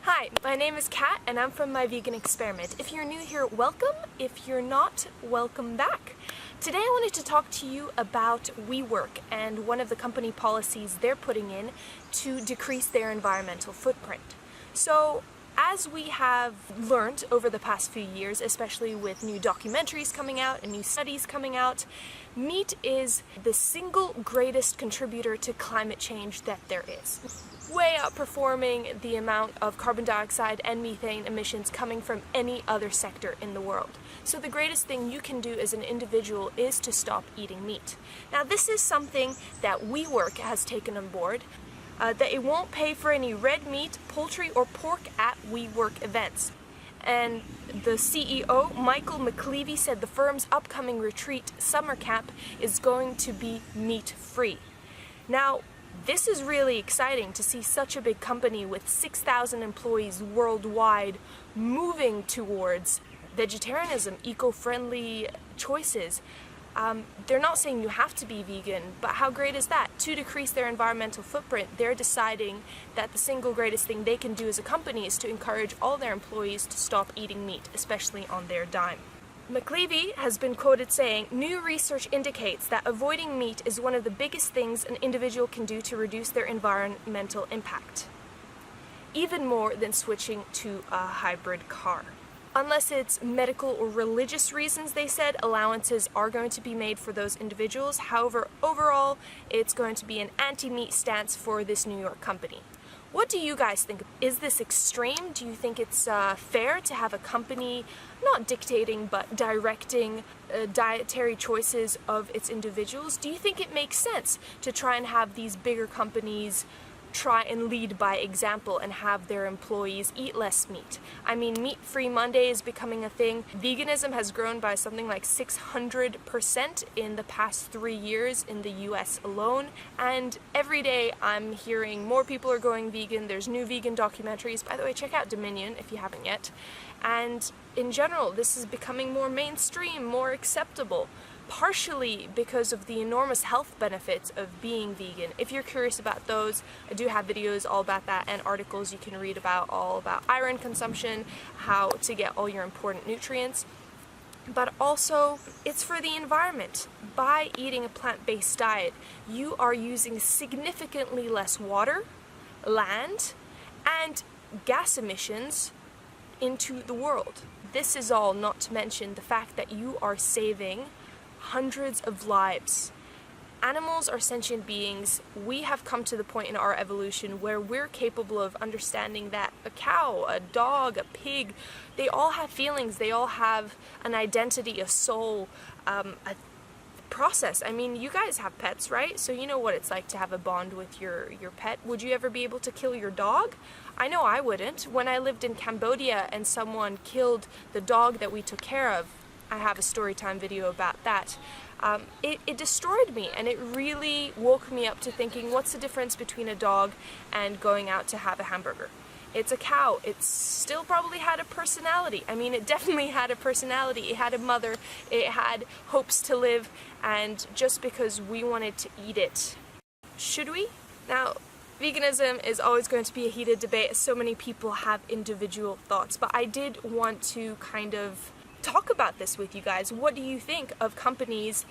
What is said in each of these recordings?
Hi, my name is Kat and I'm from My Vegan Experiment. If you're new here, welcome. If you're not, welcome back. Today I wanted to talk to you about WeWork and one of the company policies they're putting in to decrease their environmental footprint. So, as we have learned over the past few years, especially with new documentaries coming out and new studies coming out, meat is the single greatest contributor to climate change that there is. Way outperforming the amount of carbon dioxide and methane emissions coming from any other sector in the world. So the greatest thing you can do as an individual is to stop eating meat. Now this is something that WeWork has taken on board. That it won't pay for any red meat, poultry, or pork at WeWork events. And the CEO, Michael McLeavy, said the firm's upcoming retreat summer camp is going to be meat-free. Now, this is really exciting to see such a big company with 6,000 employees worldwide moving towards vegetarianism, eco-friendly choices. They're not saying you have to be vegan, but how great is that? To decrease their environmental footprint, they're deciding that the single greatest thing they can do as a company is to encourage all their employees to stop eating meat, especially on their dime. McLeavy has been quoted saying, "New research indicates that avoiding meat is one of the biggest things an individual can do to reduce their environmental impact, even more than switching to a hybrid car." Unless it's medical or religious reasons, they said, allowances are going to be made for those individuals. However, overall, it's going to be an anti-meat stance for this New York company. What do you guys think? Is this extreme? Do you think it's fair to have a company not dictating but directing dietary choices of its individuals? Do you think it makes sense to try and have these bigger companies try and lead by example and have their employees eat less meat? I mean, Meat-Free Monday is becoming a thing. Veganism has grown by something like 600% in the past 3 years in the US alone, and every day I'm hearing more people are going vegan. There's new vegan documentaries. By the way, check out Dominion if you haven't yet. And in general, this is becoming more mainstream, more acceptable, partially because of the enormous health benefits of being vegan. If you're curious about those, I do have videos all about that and articles you can read about all about iron consumption, how to get all your important nutrients. But also, it's for the environment. By eating a plant-based diet, you are using significantly less water, land, and gas emissions into the world. This is all not to mention the fact that you are saving hundreds of lives. Animals are sentient beings. We have come to the point in our evolution where we're capable of understanding that a cow, a dog, a pig, they all have feelings, they all have an identity, a soul, a process. I mean, you guys have pets, right? So you know what it's like to have a bond with your pet. Would you ever be able to kill your dog? I know I wouldn't. When I lived in Cambodia and someone killed the dog that we took care of, I have a story time video about that. It destroyed me, and it really woke me up to thinking, what's the difference between a dog and going out to have a hamburger? It's a cow. It still probably had a personality. I mean, it definitely had a personality. It had a mother. It had hopes to live, and just because we wanted to eat it, should we? Now, veganism is always going to be a heated debate, as so many people have individual thoughts, but I did want to kind of talk about this with you guys. What do you think of companies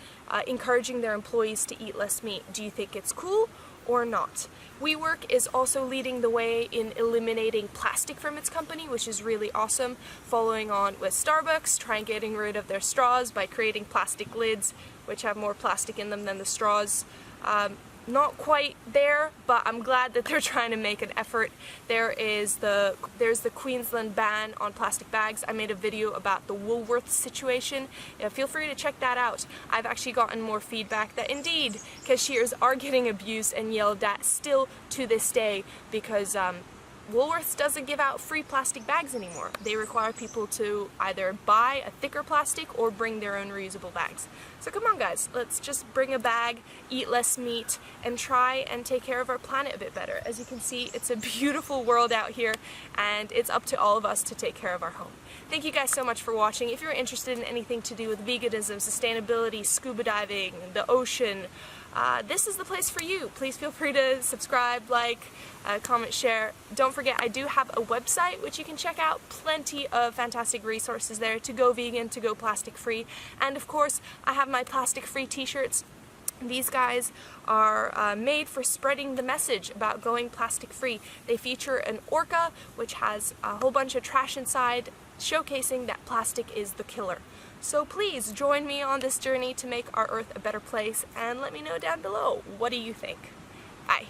encouraging their employees to eat less meat? Do you think it's cool or not? WeWork is also leading the way in eliminating plastic from its company, which is really awesome, following on with Starbucks, trying getting rid of their straws by creating plastic lids, which have more plastic in them than the straws. Not quite there, but I'm glad that they're trying to make an effort. There's the Queensland ban on plastic bags. I made a video about the Woolworths situation. Feel free to check that out. I've actually gotten more feedback that indeed cashiers are getting abused and yelled at still to this day because Woolworths doesn't give out free plastic bags anymore. They require people to either buy a thicker plastic or bring their own reusable bags. So come on guys, let's just bring a bag, eat less meat, and try and take care of our planet a bit better. As you can see, it's a beautiful world out here, and it's up to all of us to take care of our home. Thank you guys so much for watching. If you're interested in anything to do with veganism, sustainability, scuba diving, the ocean, this is the place for you. Please feel free to subscribe, like, comment, share. Don't forget, I do have a website which you can check out. Plenty of fantastic resources there to go vegan, to go plastic free. And of course, I have my plastic free t-shirts. These guys are made for spreading the message about going plastic free. They feature an orca which has a whole bunch of trash inside, showcasing that plastic is the killer. So please join me on this journey to make our Earth a better place, and let me know down below, what do you think? Bye.